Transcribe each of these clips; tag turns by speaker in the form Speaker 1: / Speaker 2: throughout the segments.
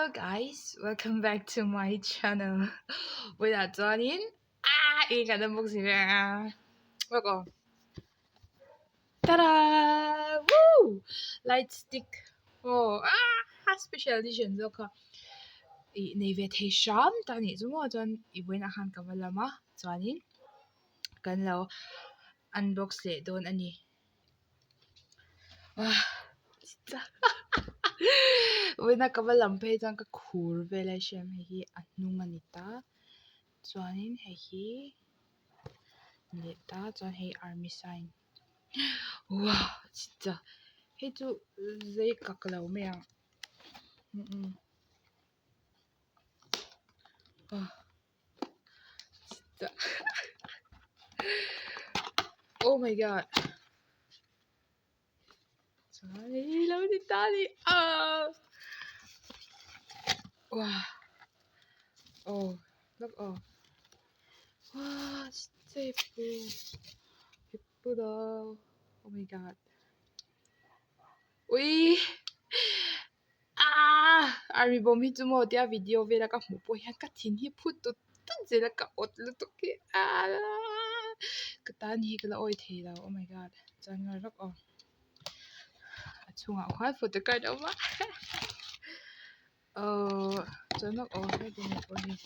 Speaker 1: Hello guys, welcome back to my channel. Without Johnny, 이 가는 복습이야. 먹어. Ta-da! Woo! Light stick. Special edition zo ka. Invitation tani zumo John ibuin akan kamalama Johnny. Kan lo unbox le don ani. 진짜. 왜나 까발람 페이장 그 쿨벨레시엄 해기 안농만 있다. 좋아하는 해기 있다. 전 해기 아미 사인. 우와 진짜 해주 제이 까끌라오메야. 와 진짜. 오 마이 갓. 전이 라우디 따니 와. 와 진짜 예쁘다. 오 마이 갓. 우이 아미 몸이 좀 어디야 비디오 베라가 못 보야 같은 히 푸도 뜬지라가 어떻게 그딴 히글라 어이 테이다. 오 마이 갓. 정말 중앙 화이 포토카드 엄마. 저녁 해드는 거니.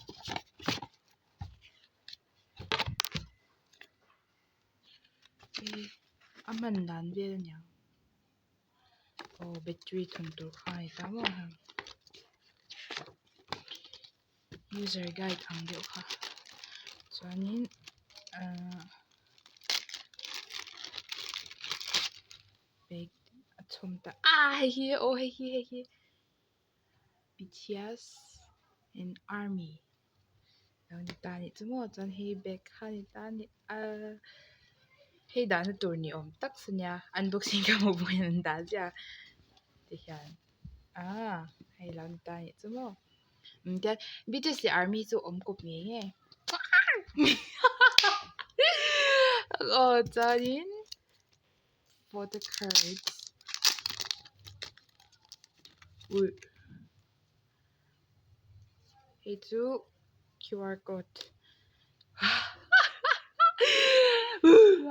Speaker 1: 아만 난 되냐. 배터리 통도 가이다 뭐. 유저 가이드 강조가. 저는 백 좀다 해기 BTS and ARMY 나오니 따니 좀 전 헤이백 하니 따니 헤이 나는 또니 딱 쓰냐 안독신가 뭐 보이는 나자 대현 헤이 나오니 따니 좀 근데 BTS ARMY 좀 엄고미해 짜린 for the cards 해주 QR code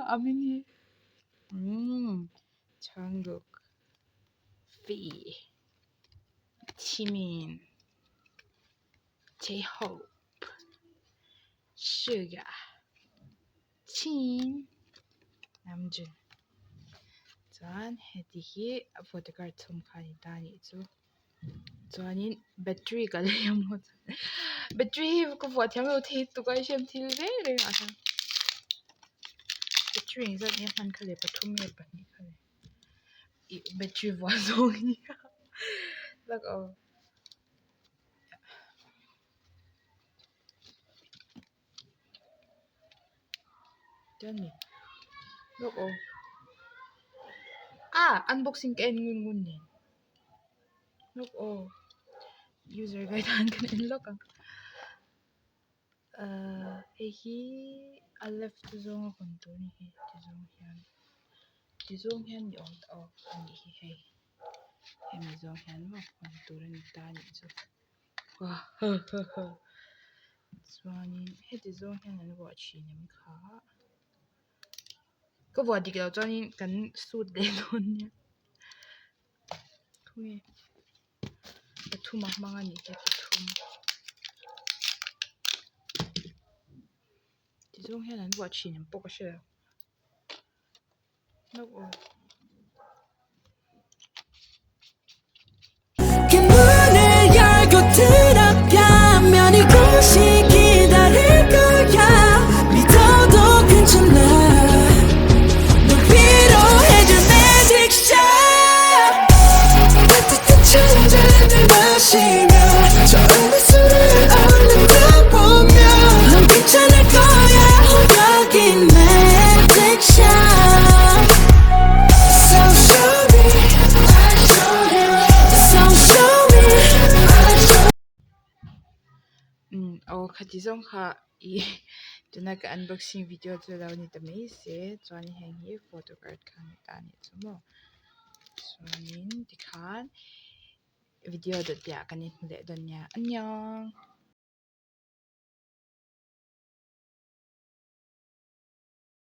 Speaker 1: 아미니 정국 피 지민 J-Hope 슈가 친 남준 전 해디히 포토카드 좀 가니다니 저는 배터리가 레몬 배터리 को 보아하면 थे तो का शेम थिलवे रे आसा 배터리 저 예산 칼레 버툼에 버니 칼레 이 배터리 와송이 like Johnny look unboxing ka ngun look user guide han kan look I left zong kontori he zong hian yong ani he mi zong hian ma kontori ni ta ni zo wa chuani he zong hian an wa chi nim kha ko wa dik lo chuani kan suit le don nia thuye pathum manga ni he pathum zong hian an wa chi nim pok she no 들어가면 이곳이 기다릴 거야 믿어도 괜찮아 널 위로해줄 magic shot 따뜻한 천장을 마시며 처음에 술을 얼른 떠보면 넌 괜찮을 거야 여긴 magic shot So show me So show me khati kha i tuna ka unboxing video chu law ni tamei se chuan heng hi photo card khan ta ni chumo chuanin tikhan 비디오도 띠아 까니 근데 넌냐 안녕